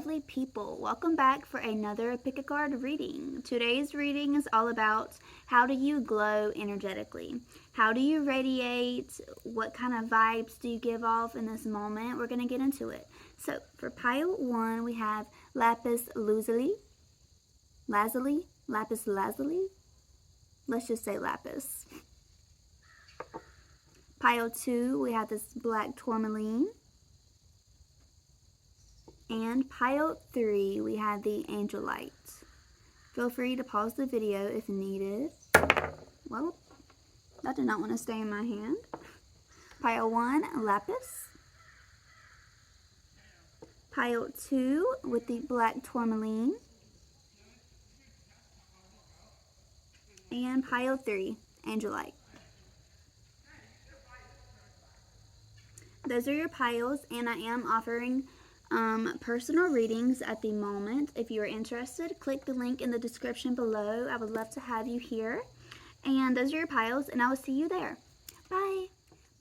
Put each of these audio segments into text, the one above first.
lovely people. Welcome back for another pick a card reading. Today's reading is all about how do you glow energetically? How do you radiate? What kind of vibes do you give off in this moment? We're going to get into it. So for pile 1, we have lapis lazuli. Lapis lazuli? Let's just say lapis. Pile 2, we have this black tourmaline. And pile 3, we have the angel light. Feel free to pause the video if needed. Well, that did not want to stay in my hand. Pile 1, lapis. Pile 2 with the black tourmaline. And pile 3, angel light. Those are your piles, and I am offering personal readings at the moment. If you are interested, click the link in the description below. I would love to have you here. And those are your piles, and I will see you there. Bye.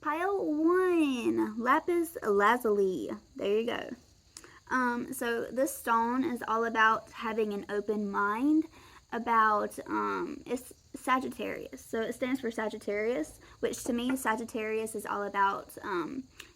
Pile 1, lapis lazuli. There you go. So this stone is all about having an open mind, about it's Sagittarius. So it stands for Sagittarius, which to me Sagittarius is all about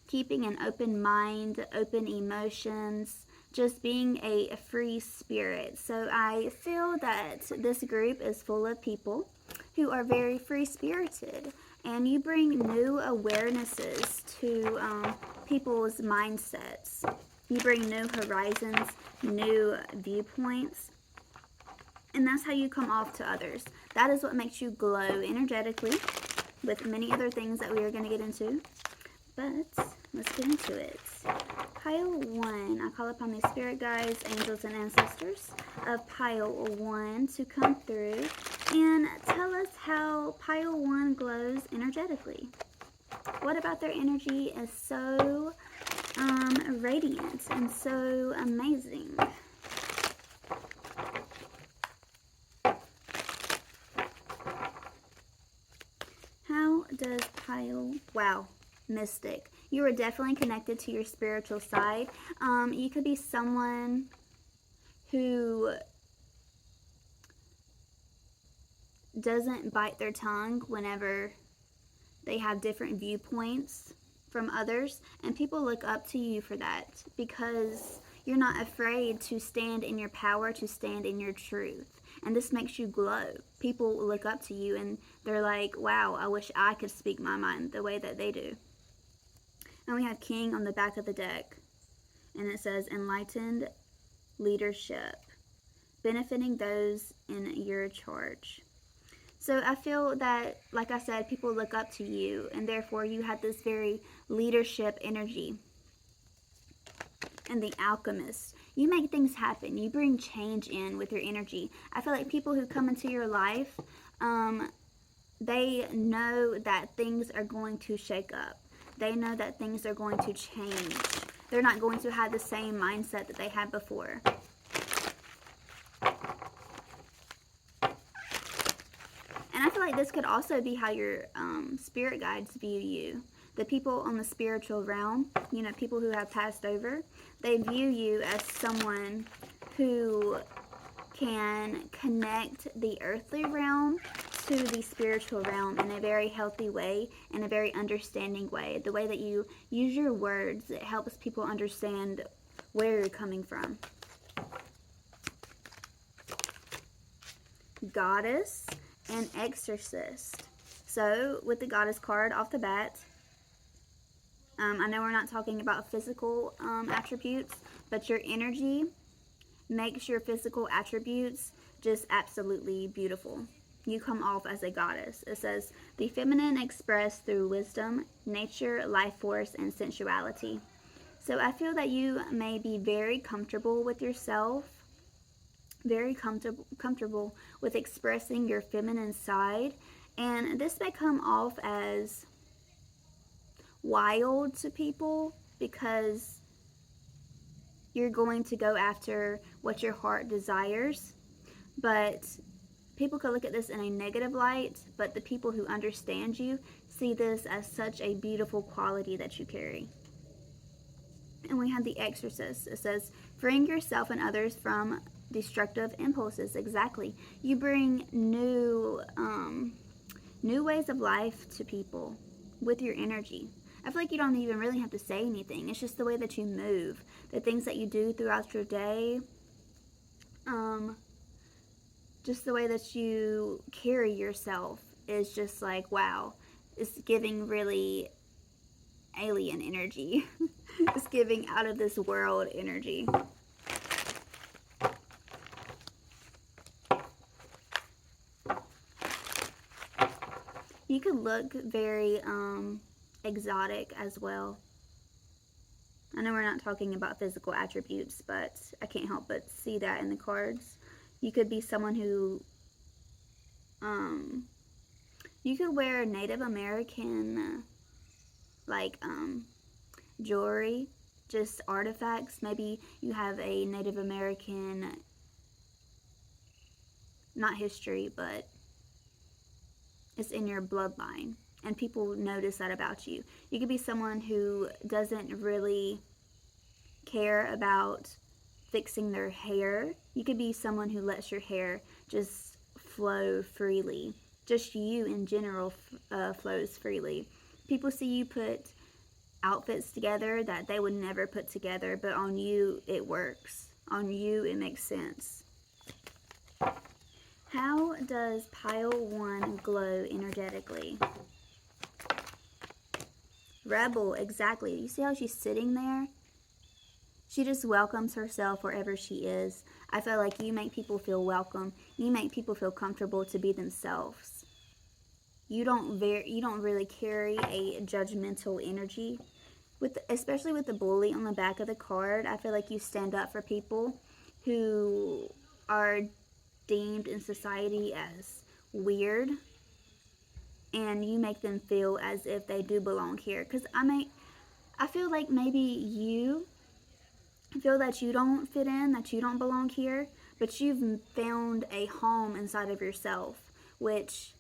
keeping an open mind, open emotions, just being a free spirit. So I feel that this group is full of people who are very free-spirited, and you bring new awarenesses to people's mindsets. You bring new horizons, new viewpoints, and that's how you come off to others. That is what makes you glow energetically, with many other things that we are going to get into. But let's get into it. Pile 1, I call upon the spirit guides, angels, and ancestors of pile 1 to come through and tell us how pile 1 glows energetically. What about their energy is so radiant and so amazing? How does pile, wow, mystic. You are definitely connected to your spiritual side. You could be someone who doesn't bite their tongue whenever they have different viewpoints from others, and people look up to you for that because you're not afraid to stand in your power, to stand in your truth. And this makes you glow. People look up to you and they're like, wow, I wish I could speak my mind the way that they do. And we have King on the back of the deck. And it says, enlightened leadership, benefiting those in your charge. So I feel that, like I said, people look up to you, and therefore you have this very leadership energy. And the alchemist, you make things happen. You bring change in with your energy. I feel like people who come into your life, they know that things are going to shake up. They know that things are going to change. They're not going to have the same mindset that they had before. And I feel like this could also be how your spirit guides view you. The people on the spiritual realm, you know, people who have passed over, they view you as someone who can connect the earthly realm to the spiritual realm in a very healthy way, in a very understanding way. The way that you use your words, it helps people understand where you're coming from. Goddess and exorcist. So with the goddess card off the bat, I know we're not talking about physical attributes, but your energy makes your physical attributes just absolutely beautiful. You come off as a goddess. It says, the feminine expressed through wisdom, nature, life force, and sensuality. So I feel that you may be very comfortable with yourself, very comfortable with expressing your feminine side, and this may come off as wild to people because you're going to go after what your heart desires, but people could look at this in a negative light, but the people who understand you see this as such a beautiful quality that you carry. And we have the exorcist. It says, Freeing yourself and others from destructive impulses. Exactly. You bring new ways of life to people with your energy. I feel like you don't even really have to say anything. It's just the way that you move, the things that you do throughout your day, just the way that you carry yourself is just like, wow, it's giving really alien energy. It's giving out of this world energy. You could look very exotic as well. I know we're not talking about physical attributes, but I can't help but see that in the cards. You could be someone who, you could wear Native American, like, jewelry, just artifacts. Maybe you have a Native American, not history, but it's in your bloodline, and people notice that about you. You could be someone who doesn't really care about fixing their hair. You could be someone who lets your hair just flow freely. Just you in general flows freely. People see you put outfits together that they would never put together, but on you it works. On you it makes sense. How does pile 1 glow energetically? Rebel, exactly. You see how she's sitting there? She just welcomes herself wherever she is. I feel like you make people feel welcome. You make people feel comfortable to be themselves. You don't really carry a judgmental energy. Especially with the bully on the back of the card, I feel like you stand up for people who are deemed in society as weird, and you make them feel as if they do belong here. Because I feel like maybe you feel that you don't fit in, that you don't belong here, but you've found a home inside of yourself, which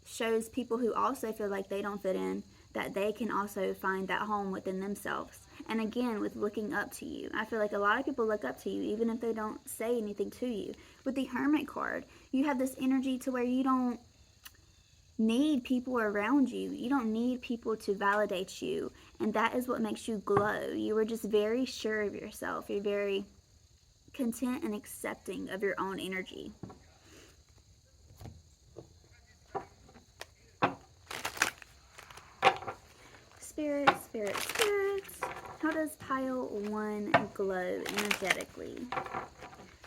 shows people who also feel like they don't fit in that they can also find that home within themselves. And again, with looking up to you, I feel like a lot of people look up to you even if they don't say anything to you. With the Hermit card, you have this energy to where you don't need people around you. You don't need people to validate you, and that is what makes you glow. You are just very sure of yourself. You're very content and accepting of your own energy. Spirits, spirits, spirits. How does pile 1 glow energetically?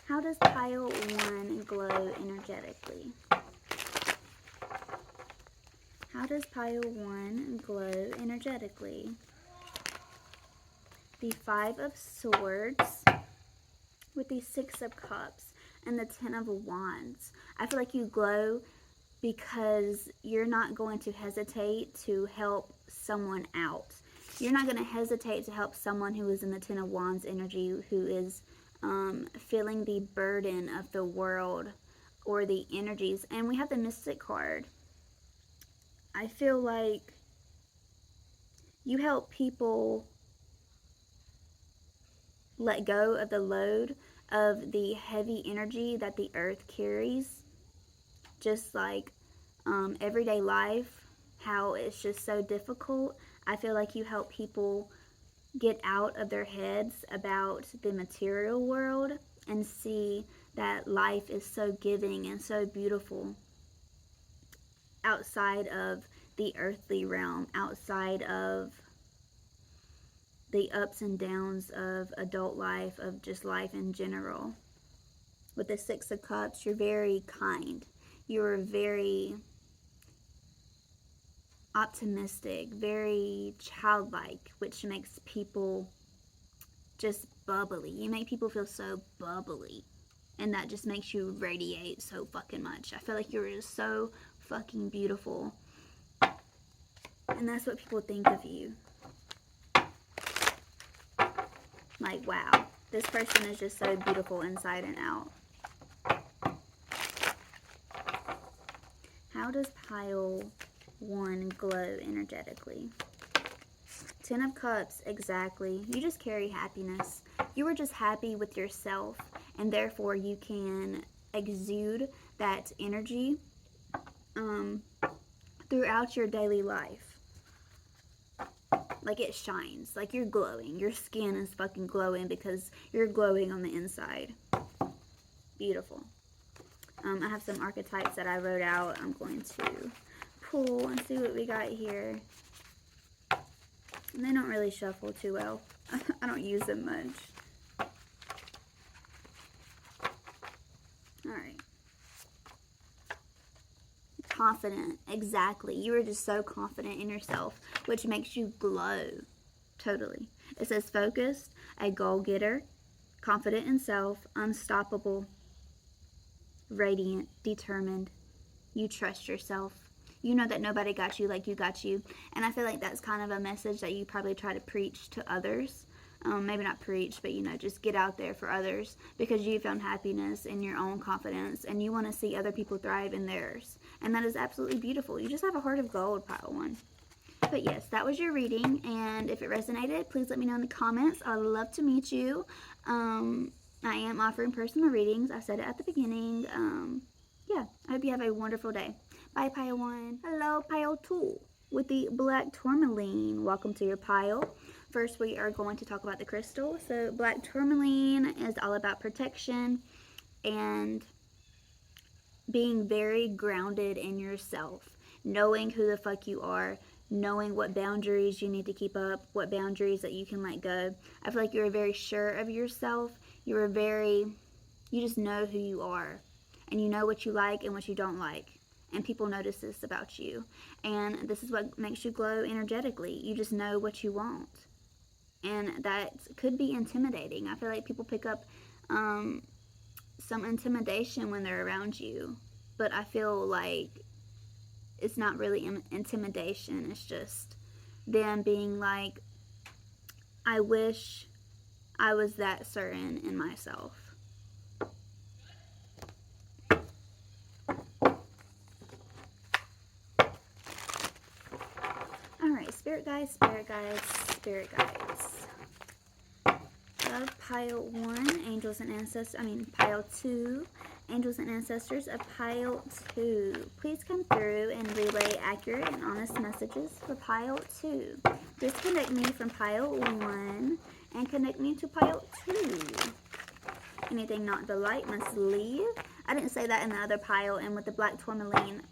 How does pile 1 glow energetically? How does pile 1 glow energetically? The 5 of Swords with the 6 of Cups and the 10 of Wands. I feel like you glow because you're not going to hesitate to help someone out. You're not going to hesitate to help someone who is in the 10 of Wands energy, who is feeling the burden of the world or the energies. And we have the Mystic card. I feel like you help people let go of the load of the heavy energy that the earth carries. Just like everyday life, how it's just so difficult. I feel like you help people get out of their heads about the material world and see that life is so giving and so beautiful outside of the earthly realm, outside of the ups and downs of adult life, of just life in general. With the 6 of Cups, you're very kind. You're very optimistic, very childlike, which makes people just bubbly. You make people feel so bubbly, and that just makes you radiate so fucking much. I feel like you're just so fucking beautiful, and that's what people think of you. Like, wow, this person is just so beautiful inside and out. How does pile 1 glow energetically? 10 of Cups, exactly. You just carry happiness. You are just happy with yourself, and therefore you can exude that energy throughout your daily life. Like, it shines. Like, you're glowing. Your skin is fucking glowing because you're glowing on the inside. Beautiful. I have some archetypes that I wrote out. I'm going to pull and see what we got here. And they don't really shuffle too well. I don't use them much. Alright. Confident. Exactly. You are just so confident in yourself, which makes you glow. Totally. It says focused, a goal-getter, confident in self, unstoppable, radiant, determined. You trust yourself. You know that nobody got you like you got you. And I feel like that's kind of a message that you probably try to preach to others. Maybe not preach, but, you know, just get out there for others because you found happiness in your own confidence and you want to see other people thrive in theirs. And that is absolutely beautiful. You just have a heart of gold, pile 1. But yes, that was your reading. And if it resonated, please let me know in the comments. I would love to meet you. I am offering personal readings. I said it at the beginning. Yeah, I hope you have a wonderful day. Bye, pile 1. Hello, pile 2 with the black tourmaline. Welcome to your pile. First, we are going to talk about the crystal. So, black tourmaline is all about protection and being very grounded in yourself. Knowing who the fuck you are. Knowing what boundaries you need to keep up. What boundaries that you can let go. I feel like you're very sure of yourself. You just know who you are. And you know what you like and what you don't like. And people notice this about you. And this is what makes you glow energetically. You just know what you want. And that could be intimidating. I feel like people pick up some intimidation when they're around you. But I feel like it's not really intimidation. It's just them being like, I wish I was that certain in myself. Alright, spirit guides, spirit guides, spirit guides. Of pile 1, angels and ancestors, pile 2, angels and ancestors of pile 2. Please come through and relay accurate and honest messages for pile 2. Disconnect me from pile 1 and connect me to pile 2. Anything not the light must leave. I didn't say that in the other pile. And with the black tourmaline,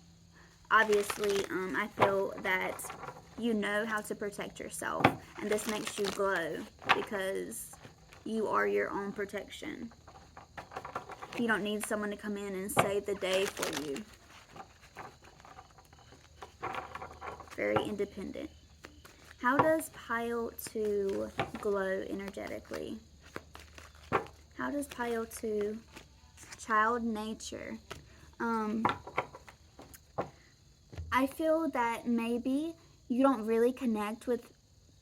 obviously, I feel that you know how to protect yourself. And this makes you glow because you are your own protection. You don't need someone to come in and save the day for you. Very independent. How does pile 2 glow energetically? How does pile 2, child nature? I feel that maybe you don't really connect with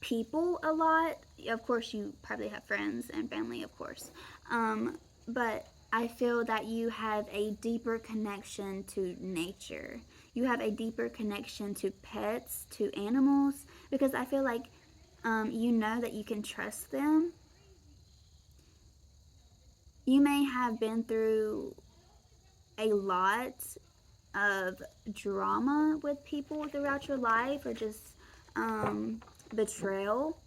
people a lot. Of course, you probably have friends and family, of course. But I feel that you have a deeper connection to nature. You have a deeper connection to pets, to animals, because I feel like you know that you can trust them. You may have been through a lot of drama with people throughout your life, or just betrayal,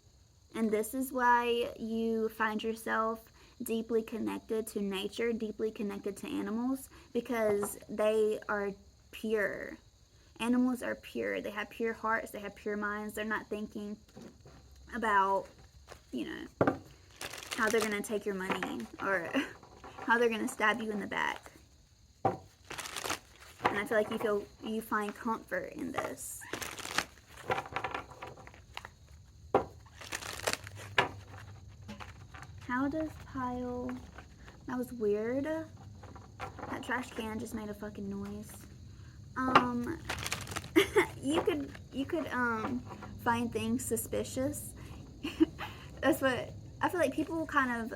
and this is why you find yourself deeply connected to nature, deeply connected to animals, because they are pure. Animals are pure. They have pure hearts. They have pure minds. They're not thinking about, how they're going to take your money or how they're going to stab you in the back. And I feel like you find comfort in this. How does pile... That was weird. That trash can just made a fucking noise. You could find things suspicious. That's what I feel like. People kind of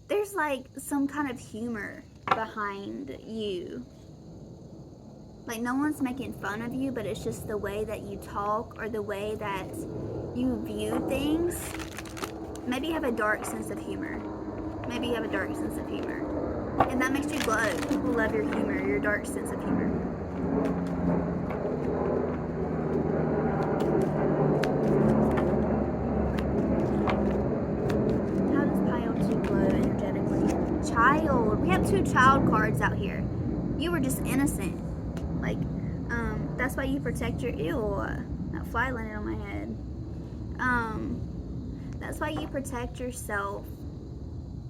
there's like some kind of humor behind you. Like, no one's making fun of you, but it's just the way that you talk or the way that you view things. Maybe you have a dark sense of humor. Maybe you have a dark sense of humor. And that makes you glow. People love your humor, your dark sense of humor. How does pile 2 glow energetically? Child. We have 2 child cards out here. You were just innocent. Like, that's why you protect your... Ew. That fly landed on my head. That's why you protect yourself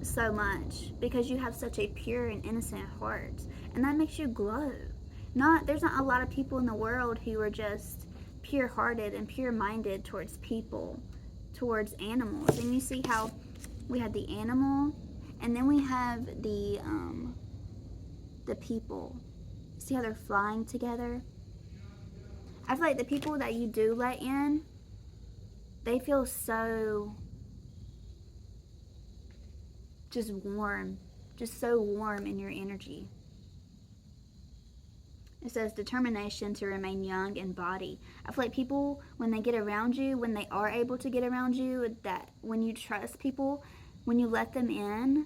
so much, because you have such a pure and innocent heart, and that makes you glow. There's not a lot of people in the world who are just pure-hearted and pure-minded towards people, towards animals. And you see how we have the animal, and then we have the people. See how they're flying together? I feel like the people that you do let in, they feel so just warm, just so warm in your energy. It says determination to remain young in body. I feel like people, when they get around you, when they are able to get around you, that when you trust people, when you let them in,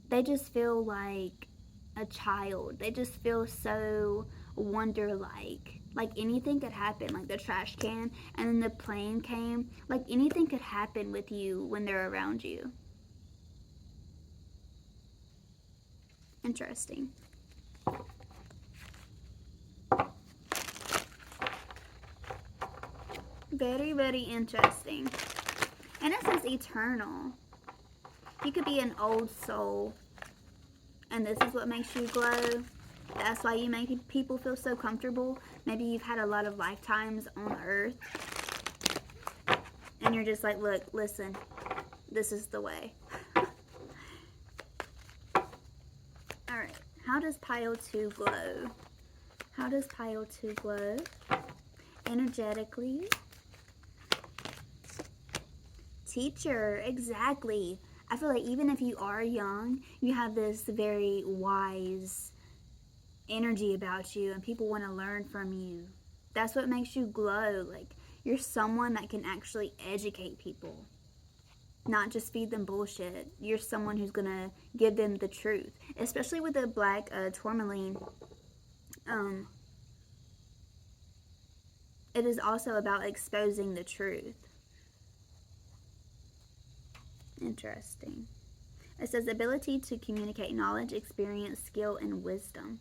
they just feel like a child. They just feel so wonder-like. Like anything could happen, like the trash can, and then the plane came. Like anything could happen with you when they're around you. Interesting. Very, very interesting. And it says eternal. You could be an old soul, and this is what makes you glow. That's why you make people feel so comfortable. Maybe you've had a lot of lifetimes on Earth, and you're just like, look, listen, this is the way. Alright, how does pile 2 glow? How does pile 2 glow? Energetically. Teacher, exactly. I feel like even if you are young, you have this very wise energy about you, and people want to learn from you. That's what makes you glow. Like, you're someone that can actually educate people, not just feed them bullshit. You're someone who's gonna give them the truth, especially with the black tourmaline. It is also about exposing the truth. Interesting. It says ability to communicate knowledge, experience, skill, and wisdom.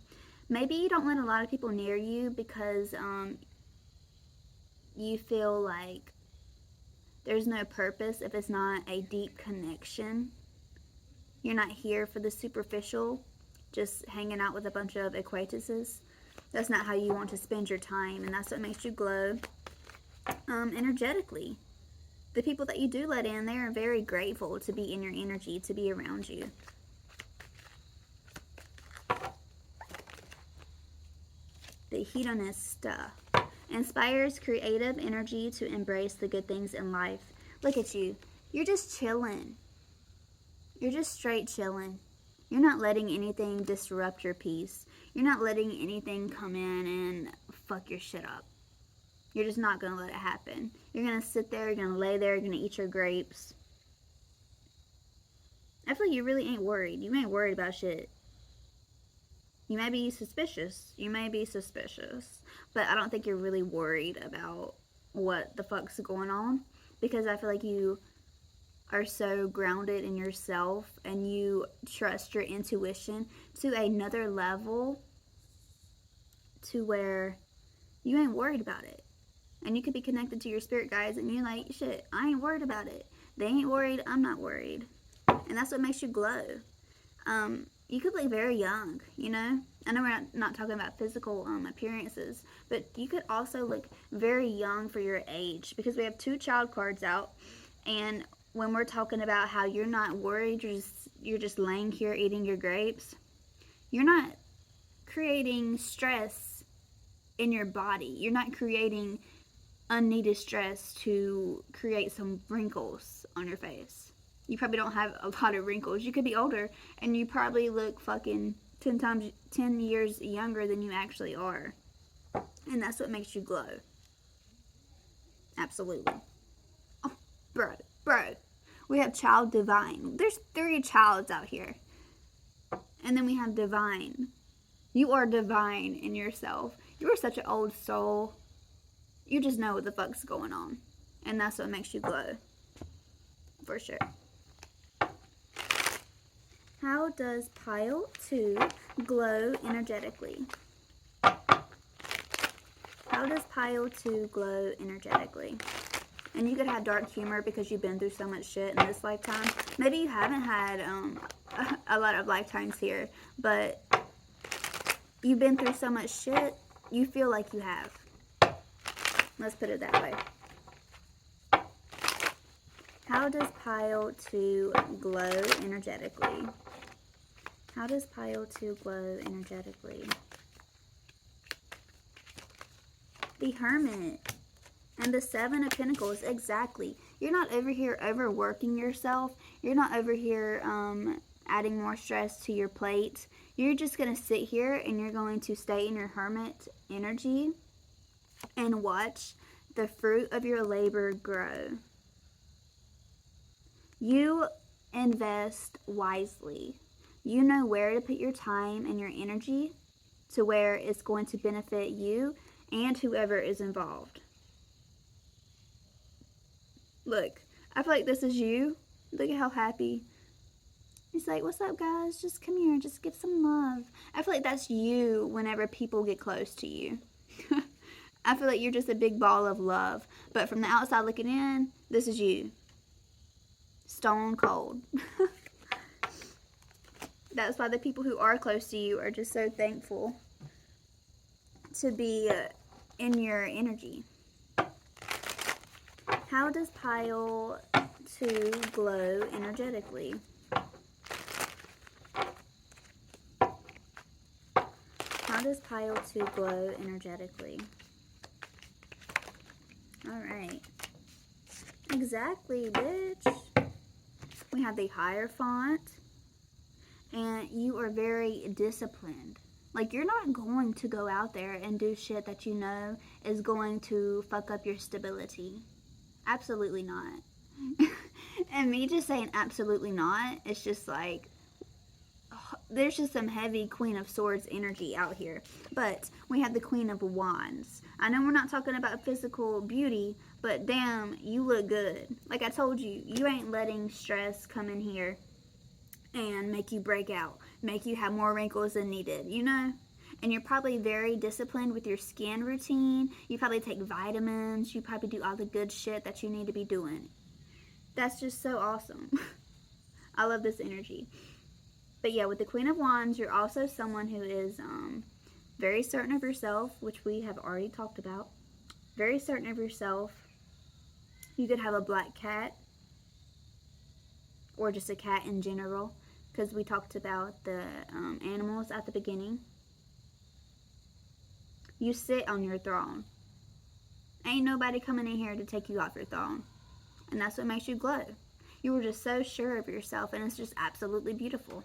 Maybe you don't let a lot of people near you because you feel like there's no purpose if it's not a deep connection. You're not here for the superficial, just hanging out with a bunch of acquaintances. That's not how you want to spend your time, and that's what makes you glow energetically. The people that you do let in, they are very grateful to be in your energy, to be around you. The hedonista inspires creative energy to embrace the good things in life. Look at you. You're just chilling. You're just straight chilling. You're not letting anything disrupt your peace. You're not letting anything come in and fuck your shit up. You're just not going to let it happen. You're going to sit there, you're going to lay there, you're going to eat your grapes. I feel like you really ain't worried. You ain't worried about shit. You may be suspicious. You may be suspicious. But I don't think you're really worried about what the fuck's going on. Because I feel like you are so grounded in yourself and you trust your intuition to another level to where you ain't worried about it. And you could be connected to your spirit guides and you're like, shit, I ain't worried about it. They ain't worried, I'm not worried. And that's what makes you glow. You could look very young, you know? I know we're not talking about physical appearances, but you could also look very young for your age, because we have 2 child cards out, and when we're talking about how you're not worried, you're just laying here eating your grapes, you're not creating stress in your body. You're not creating unneeded stress to create some wrinkles on your face. You probably don't have a lot of wrinkles. You could be older and you probably look fucking 10 years younger than you actually are. And that's what makes you glow. Absolutely. Oh, bro. We have child divine. There's 3 childs out here. And then we have divine. You are divine in yourself. You are such an old soul. You just know what the fuck's going on. And that's what makes you glow. For sure. How does pile 2 glow energetically? How does pile 2 glow energetically? And you could have dark humor because you've been through so much shit in this lifetime. Maybe you haven't had a lot of lifetimes here, but you've been through so much shit, you feel like you have. Let's put it that way. How does pile 2 glow energetically? How does pile 2 glow energetically? The Hermit and the 7 of Pentacles. Exactly. You're not over here overworking yourself. You're not over here adding more stress to your plate. You're just going to sit here and you're going to stay in your Hermit energy and watch the fruit of your labor grow. You invest wisely. You know where to put your time and your energy to where it's going to benefit you and whoever is involved. Look, I feel like this is you. Look at how happy. He's like, what's up, guys? Just come here. Just give some love. I feel like that's you whenever people get close to you. I feel like you're just a big ball of love. But from the outside looking in, this is you. Stone cold. That's why the people who are close to you are just so thankful to be in your energy. How does pile 2 glow energetically? How does pile 2 glow energetically? Alright. Exactly, bitch. We have the Hierophant. And you are very disciplined. Like, you're not going to go out there and do shit that you know is going to fuck up your stability. Absolutely not. And me just saying absolutely not, it's just like, there's just some heavy Queen of Swords energy out here. But we have the Queen of Wands. I know we're not talking about physical beauty, but damn, you look good. Like I told you, you ain't letting stress come in here and make you break out, make you have more wrinkles than needed, you know? And you're probably very disciplined with your skin routine. You probably take vitamins. You probably do all the good shit that you need to be doing. That's just so awesome. I love this energy. But yeah, with the Queen of Wands, you're also someone who is very certain of yourself, which we have already talked about. Very certain of yourself. You could have a black cat or just a cat in general, because we talked about the animals at the beginning. You sit on your throne. Ain't nobody coming in here to take you off your throne. And that's what makes you glow. You were just so sure of yourself, and it's just absolutely beautiful.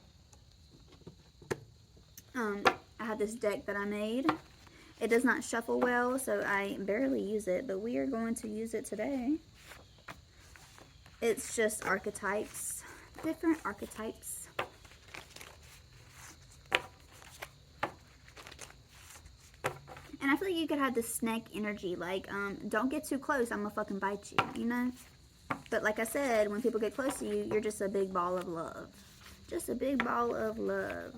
I have this deck that I made. It does not shuffle well, so I barely use it, but we are going to use it today. It's just archetypes. Different archetypes. And I feel like you could have this snake energy, like, don't get too close, I'm gonna fucking bite you, you know? But like I said, when people get close to you, you're just a big ball of love. Just a big ball of love.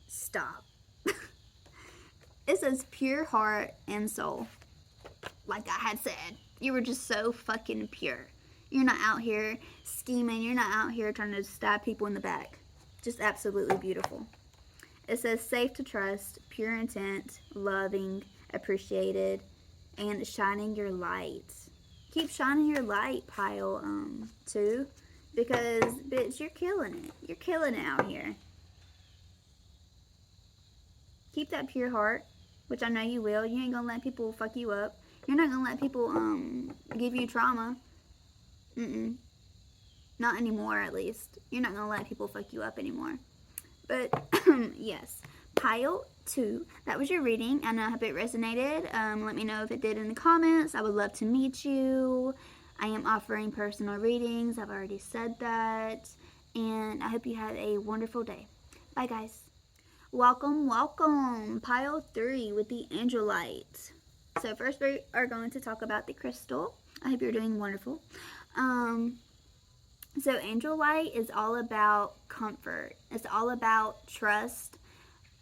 Stop. It says pure heart and soul. Like I had said, you were just so fucking pure. You're not out here scheming. You're not out here trying to stab people in the back. Just absolutely beautiful. It says safe to trust, pure intent, loving, appreciated, and shining your light. Keep shining your light, pile 2, because bitch, you're killing it. You're killing it out here. Keep that pure heart, which I know you will. You ain't gonna let people fuck you up. You're not gonna let people give you trauma. Not anymore, at least. You're not gonna let people fuck you up anymore. But yes, pile 2. That was your reading, and I hope it resonated. Let me know if it did in the comments. I would love to meet you. I am offering personal readings. I've already said that. And I hope you have a wonderful day. Bye, guys. Welcome, welcome. Pile 3 with the Angel Light. So first we are going to talk about the crystal. I hope you're doing wonderful. So Angel Light is all about comfort. It's all about trust.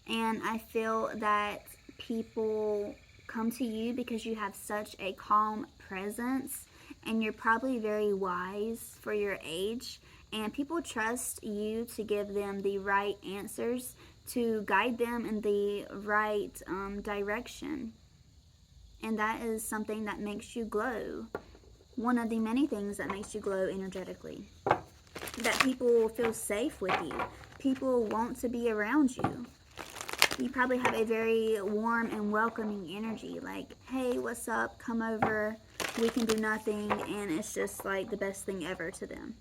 And I feel that people come to you because you have such a calm presence. And you're probably very wise for your age. And people trust you to give them the right answers, to guide them in the right direction. And that is something that makes you glow. One of the many things that makes you glow energetically. That people feel safe with you. People want to be around you. You probably have a very warm and welcoming energy. Like, hey, what's up? Come over. We can do nothing. And it's just like the best thing ever to them.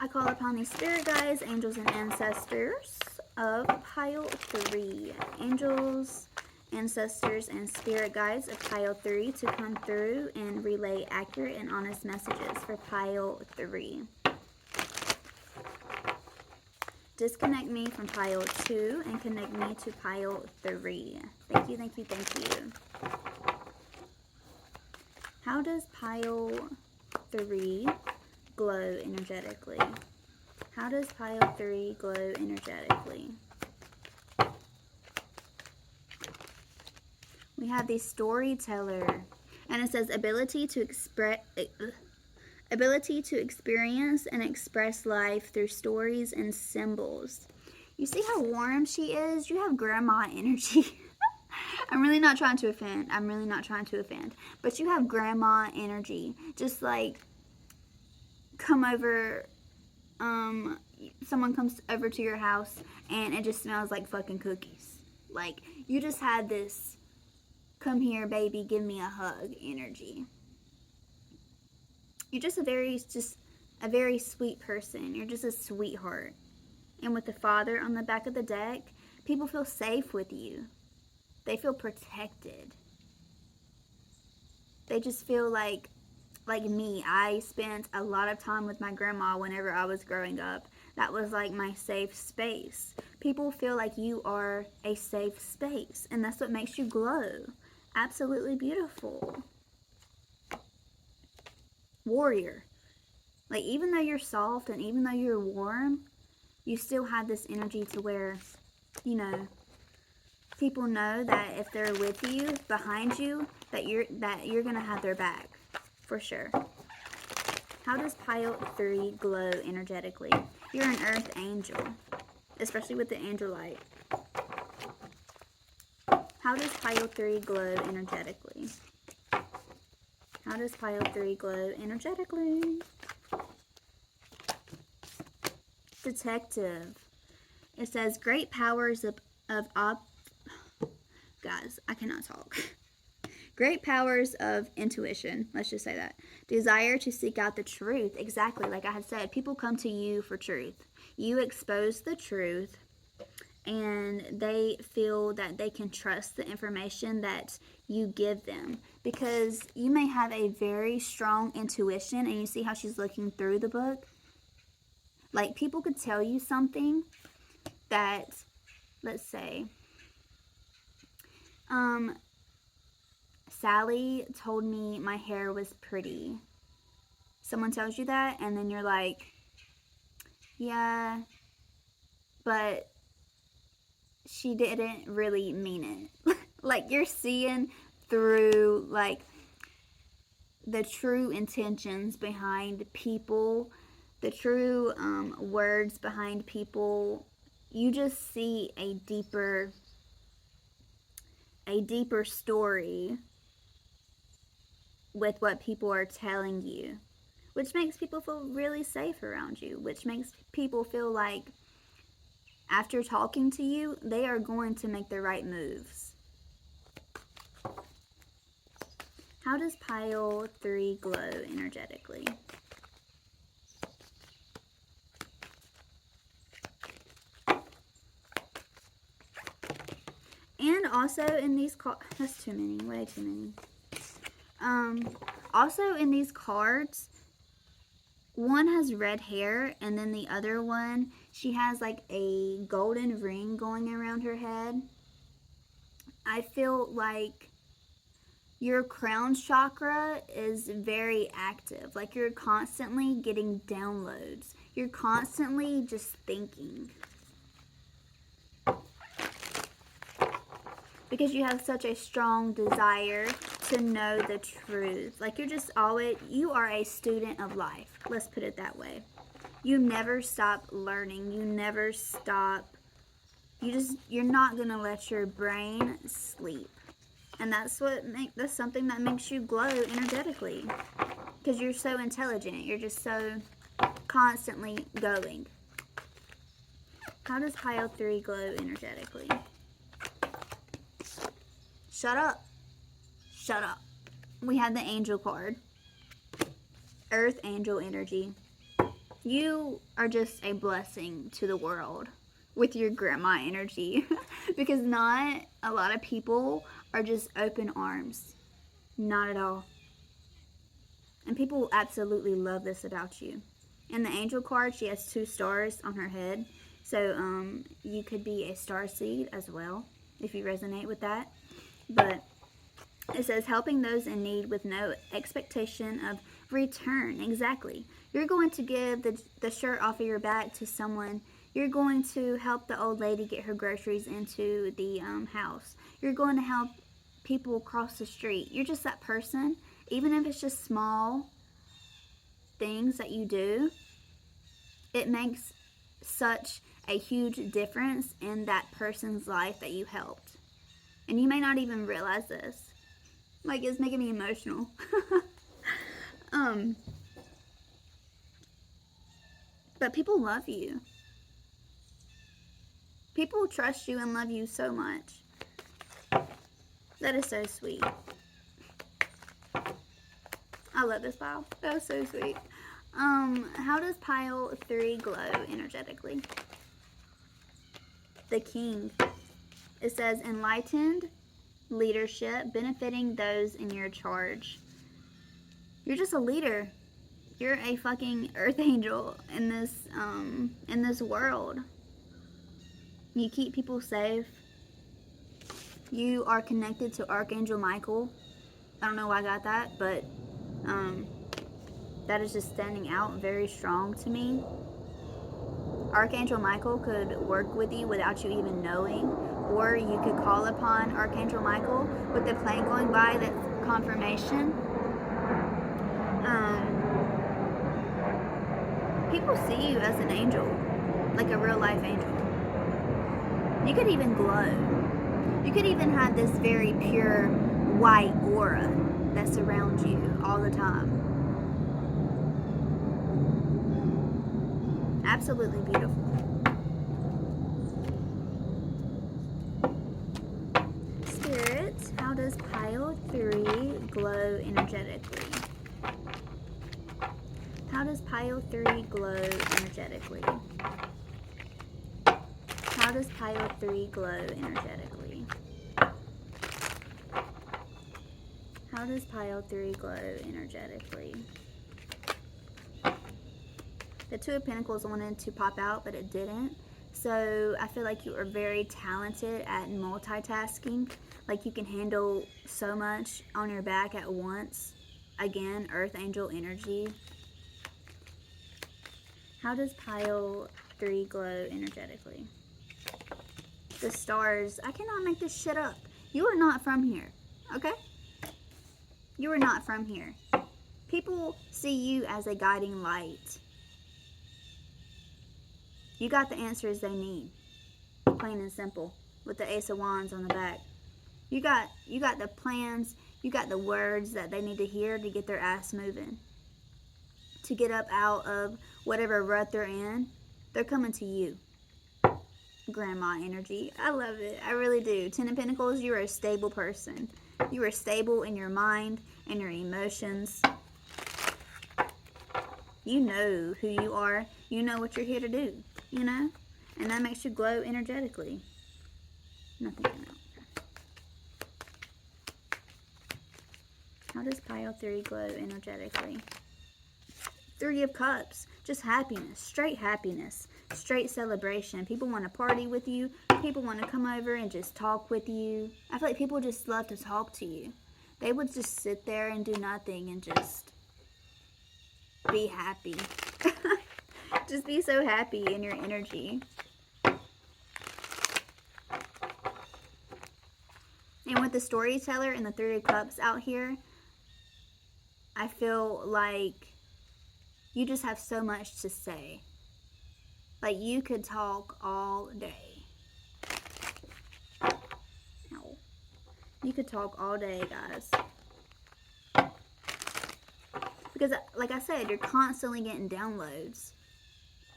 I call upon the spirit guides, angels, and ancestors of pile 3. Angels, ancestors, and spirit guides of pile 3 to come through and relay accurate and honest messages for pile 3. Disconnect me from pile 2 and connect me to pile 3. Thank you, thank you, thank you. How does pile 3 glow energetically? How does pile 3 glow energetically? We have the storyteller, and it says ability to experience and express life through stories and symbols. You see how warm she is? You have grandma energy. I'm really not trying to offend. I'm really not trying to offend. But you have grandma energy. Just like come over, someone comes over to your house and it just smells like fucking cookies. Like you just had this come here baby, give me a hug energy. You're just a very sweet person. You're just a sweetheart. And with the Father on the back of the deck, people feel safe with you. They feel protected. They just feel like me. I spent a lot of time with my grandma whenever I was growing up. That was like my safe space. People feel like you are a safe space. And that's what makes you glow. Absolutely beautiful. Warrior. Like even though you're soft and even though you're warm, you still have this energy to where, you know, people know that if they're with you, behind you, that you're gonna have their back, for sure. How does pile 3 glow energetically? You're an earth angel, especially with the angel light. How does pile 3 glow energetically? How does pile 3 glow energetically? Detective. It says great powers guys, I cannot talk. Great powers of intuition. Let's just say that. Desire to seek out the truth. Exactly. Like I had said, people come to you for truth. You expose the truth and they feel that they can trust the information that you give them. Because you may have a very strong intuition, and you see how she's looking through the book. Like people could tell you something that, let's say, Sally told me my hair was pretty. Someone tells you that, and then you're like, yeah, but she didn't really mean it. Like you're seeing through like the true intentions behind people, the true words behind people. You just see a deeper story with what people are telling you, which makes people feel really safe around you, which makes people feel like after talking to you, they are going to make the right moves. How does pile 3 glow energetically? And also in these cards, that's too many, way too many. Also in these cards, one has red hair, and then the other one, she has like a golden ring going around her head. I feel like your crown chakra is very active. Like you're constantly getting downloads. You're constantly just thinking. Because you have such a strong desire to know the truth. Like you're just always, you are a student of life. Let's put it that way. You never stop learning. You never stop. You're not going to let your brain sleep. And that's something that makes you glow energetically. Because you're so intelligent. You're just so constantly going. How does pile 3 glow energetically? Shut up. Shut up. We have the angel card. Earth angel energy. You are just a blessing to the world with your grandma energy. Because not a lot of people are just open arms. Not at all. And people absolutely love this about you. In the angel card, she has 2 stars on her head. So you could be a star seed as well, if you resonate with that. But it says helping those in need with no expectation of return. Exactly. You're going to give the shirt off of your back to someone. You're going to help the old lady get her groceries into the house. You're going to help people across the street. You're just that person. Even if it's just small things that you do, it makes such a huge difference in that person's life that you helped. And you may not even realize this. Like, it's making me emotional. But people love you. People trust you and love you so much. That is so sweet. I love this pile. That was so sweet. How does pile 3 glow energetically? The King. It says enlightened leadership, benefiting those in your charge. You're just a leader. You're a fucking earth angel in this world. You keep people safe. You are connected to Archangel Michael. I don't know why I got that, but that is just standing out very strong to me. Archangel Michael could work with you without you even knowing, or you could call upon Archangel Michael with the plane going by. That's confirmation. People see you as an angel, like a real life angel. You could even glow. You could even have this very pure white aura that surrounds you all the time. Absolutely beautiful. Spirit, how does pile 3 glow energetically? How does pile 3 glow energetically? How does pile 3 glow energetically? How does pile 3 glow energetically? The 2 of Pentacles wanted to pop out, but it didn't. So I feel like you are very talented at multitasking. Like you can handle so much on your back at once. Again, Earth Angel energy. How does pile 3 glow energetically? The stars. I cannot make this shit up. You are not from here, okay? You are not from here. People see you as a guiding light. You got the answers they need. Plain and simple. With the Ace of Wands on the back. You got the plans. You got the words that they need to hear to get their ass moving. To get up out of whatever rut they're in. They're coming to you. Grandma energy. I love it. I really do. 10 of Pentacles, you are a stable person. You are stable in your mind and your emotions. You know who you are. You know what you're here to do. You know? And that makes you glow energetically. Nothing came out. How does pile 3 glow energetically? 3 of Cups. Just happiness. Straight celebration. People want to party with you. People want to come over and just talk with you. I feel like people just love to talk to you. They would just sit there and do nothing and just be happy. Just be so happy in your energy. And with the storyteller and the 3 of Cups out here, I feel like you just have so much to say. Like, you could talk all day. Ow. You could talk all day, guys. Because, like I said, you're constantly getting downloads.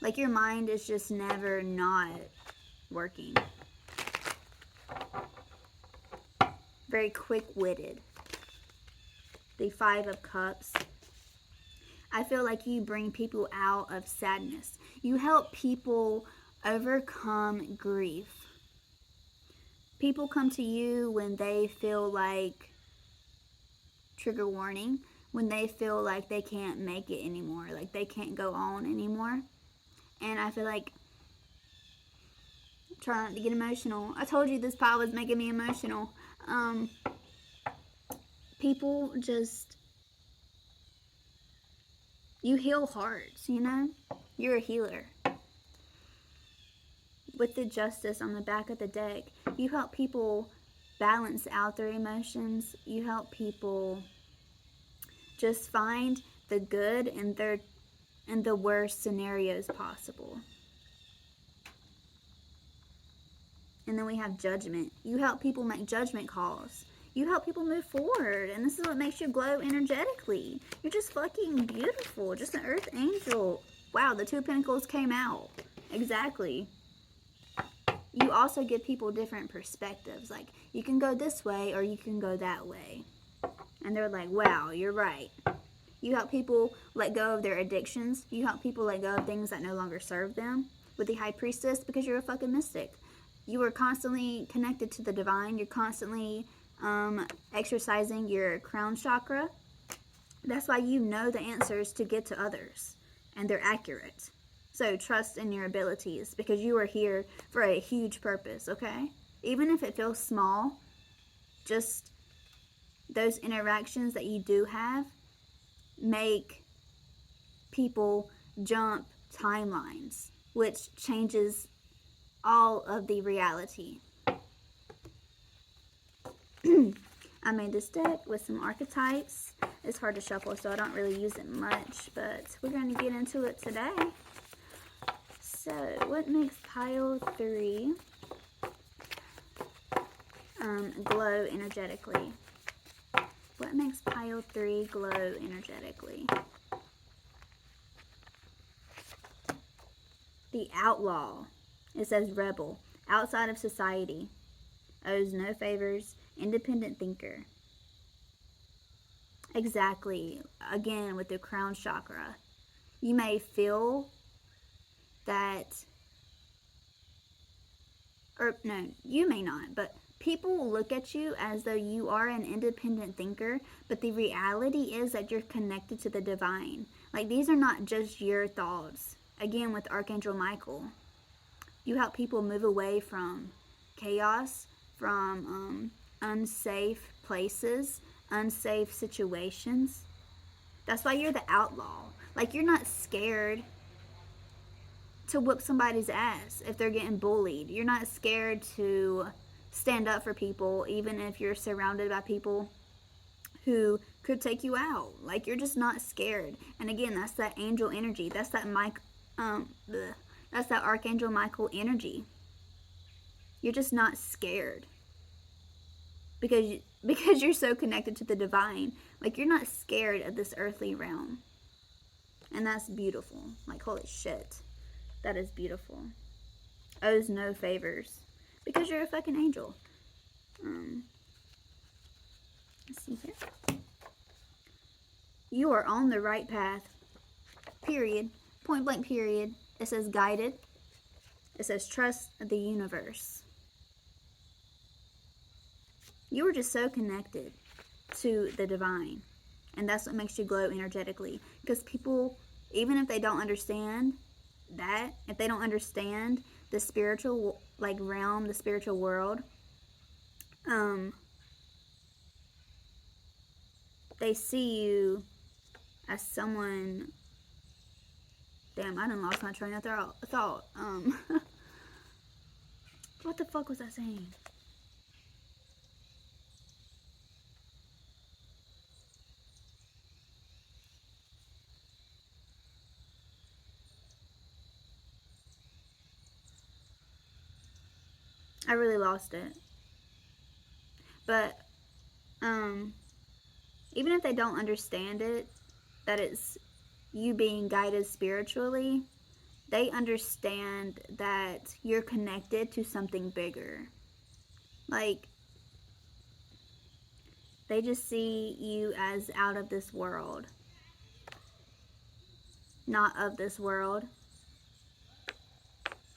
Like, your mind is just never not working. Very quick-witted. The 5 of Cups. I feel like you bring people out of sadness. You help people overcome grief. People come to you when they feel like, trigger warning, when they feel like they can't make it anymore, like they can't go on anymore. And I feel like, try not to get emotional. I told you this pile was making me emotional. People just, you heal hearts, you know? You're a healer. With the Justice on the back of the deck, you help people balance out their emotions. You help people just find the good in the worst scenarios possible. And then we have Judgment. You help people make judgment calls. You help people move forward. And this is what makes you glow energetically. You're just fucking beautiful. Just an Earth Angel. Wow, the 2 of Pentacles came out. Exactly. You also give people different perspectives. Like, you can go this way or you can go that way. And they're like, wow, you're right. You help people let go of their addictions. You help people let go of things that no longer serve them. With the High Priestess, because you're a fucking mystic. You are constantly connected to the divine. You're constantly exercising your crown chakra. That's why you know the answers to get to others. And they're accurate. So trust in your abilities, because you are here for a huge purpose, okay? Even if it feels small, just those interactions that you do have make people jump timelines, which changes all of the reality. I made this deck with some archetypes. It's hard to shuffle, so I don't really use it much, but we're going to get into it today. So, what makes pile 3 glow energetically? What makes pile 3 glow energetically? The Outlaw. It says rebel, outside of society, owes no favors, independent thinker. Exactly. Again, with the crown chakra. You may feel that, or no, you may not, but people will look at you as though you are an independent thinker, but the reality is that you're connected to the divine. Like, these are not just your thoughts. Again, with Archangel Michael. You help people move away from chaos, from unsafe places, unsafe situations. That's why you're the outlaw. Like, you're not scared to whip somebody's ass if they're getting bullied. You're not scared to stand up for people, even if you're surrounded by people who could take you out. Like, you're just not scared. And again, that's that angel energy. That's that that's that Archangel Michael energy. You're just not scared. Because you're so connected to the divine. Like, you're not scared of this earthly realm. And that's beautiful. Like, holy shit. That is beautiful. Owes no favors. Because you're a fucking angel. Let's see here. You are on the right path. Period. Point blank period. It says guided. It says trust the universe. You are just so connected. to the divine. And that's what makes you glow energetically. Because people, even if they don't understand that, if they don't understand the spiritual like realm, the spiritual world, they see you as someone. Damn, I done lost my train of thought. What the fuck was I saying? I really lost it. But, even if they don't understand it, that it's you being guided spiritually, they understand that you're connected to something bigger. Like, they just see you as out of this world. Not of this world.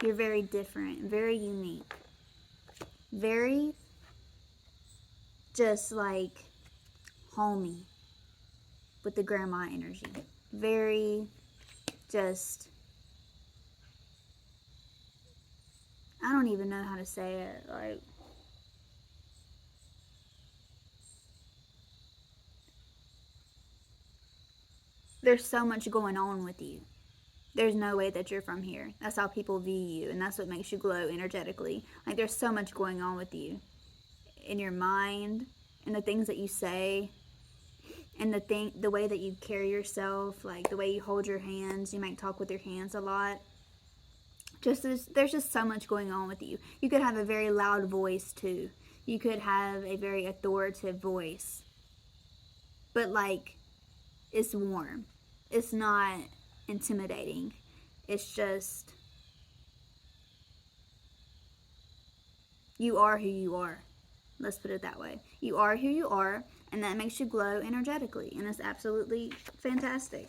You're very different, very unique. Very just like homey with the grandma energy. Very just, I don't even know how to say it. Like, there's so much going on with you. There's no way that you're from here. That's how people view you, and that's what makes you glow energetically. Like, there's so much going on with you. In your mind, and the things that you say, and the way that you carry yourself, like the way you hold your hands. You might talk with your hands a lot. There's just so much going on with you. You could have a very loud voice too. You could have a very authoritative voice. But like, it's warm. It's not intimidating. It's just, you are who you are. Let's put it that way. You are who you are, and that makes you glow energetically, and it's absolutely fantastic.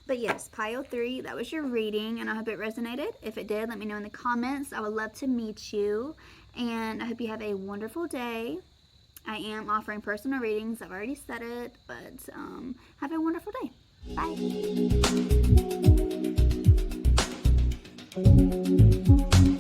But yes, pile 3, that was your reading, and I hope it resonated. If it did, let me know in the comments. I would love to meet you, and I hope you have a wonderful day. I am offering personal readings. I've already said it, but have a wonderful day. Bye.